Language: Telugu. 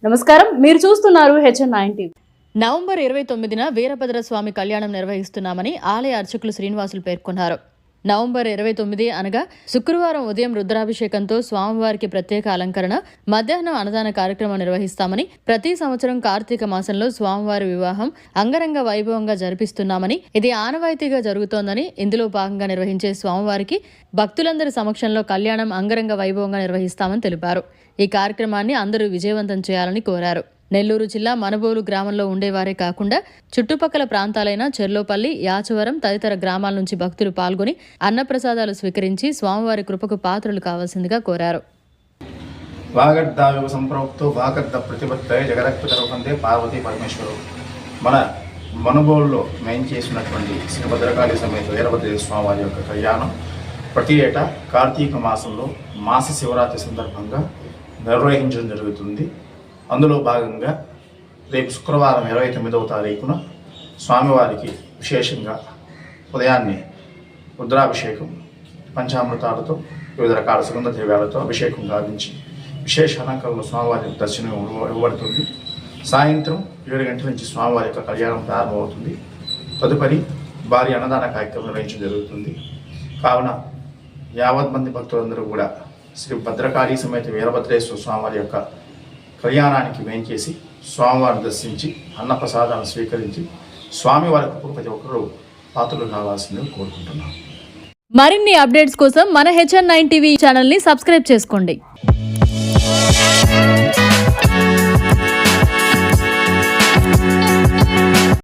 నమస్కారం, మీరు చూస్తున్నారు HN9 టీవీ. నవంబర్ 29న వీరభద్ర స్వామి కళ్యాణం నిర్వహిస్తున్నామని ఆలయ అర్చకులు శ్రీనివాసులు పేర్కొన్నారు. నవంబర్ 29 అనగా శుక్రవారం ఉదయం రుద్రాభిషేకంతో స్వామివారికి ప్రత్యేక అలంకరణ, మధ్యాహ్నం అన్నదాన కార్యక్రమం నిర్వహిస్తామని, ప్రతి సంవత్సరం కార్తీక మాసంలో స్వామివారి వివాహం అంగరంగ వైభవంగా జరిపిస్తున్నామని, ఇది ఆనవాయితీగా జరుగుతోందని, ఇందులో భాగంగా నిర్వహించే స్వామివారికి భక్తులందరి సమక్షంలో కళ్యాణం అంగరంగ వైభవంగా నిర్వహిస్తామని తెలిపారు. ఈ కార్యక్రమాన్ని అందరూ విజయవంతం చేయాలని కోరారు. నెల్లూరు జిల్లా మనబోలు గ్రామంలో ఉండేవారే కాకుండా చుట్టుపక్కల ప్రాంతాలైన చెర్లోపల్లి, యాచవరం తదితర గ్రామాల నుంచి భక్తులు పాల్గొని అన్నప్రసాదాలు స్వీకరించి స్వామివారి కృపకు పాత్రలు కావాల్సిందిగా కోరారు. వాగర్ధావివ సంప్రోక్తో వాగర్ధ ప్రతిపత్తయ జగదక్పితరవందే పార్వతీ పరమేశ్వరు. మన మనబోలులో మెయిన్ చేసినటువంటి శ్రీ భద్రకాళి సమేత వీరభద్రేశ్వర స్వామివారి యొక్క కళ్యాణం ప్రతి ఏటా కార్తీక మాసంలో మాస శివరాత్రి సందర్భంగా నిర్వహించడం జరుగుతుంది. అందులో భాగంగా రేపు శుక్రవారం 29వ తారీఖున స్వామివారికి విశేషంగా ఉదయాన్నే రుద్రాభిషేకం, పంచామృతాలతో వివిధ రకాల సుగంధ ద్రవ్యాలతో అభిషేకం గావించి విశేష అలంకరణలో స్వామివారి దర్శనం ఇవ్వబడుతుంది. సాయంత్రం 7 గంటల నుంచి స్వామివారి యొక్క కళ్యాణం ప్రారంభమవుతుంది. తదుపరి భారీ అన్నదాన కార్యక్రమం నిర్వహించడం జరుగుతుంది. కావున యావత్ మంది భక్తులందరూ కూడా శ్రీ భద్రకాళి సమేత వీరభద్రేశ్వర స్వామివారి యొక్క కళ్యాణానికి వేంచేసి స్వామివారిని దర్శించి అన్నప్రసాదాలను స్వీకరించి స్వామివారికి ప్రతి ఒక్కరూ పాత్రలు కావాల్సిందిగా కోరుకుంటున్నాను. మరిన్ని అప్డేట్స్ కోసం మన HN9 టీవీ ఛానల్ని సబ్స్క్రైబ్ చేసుకోండి.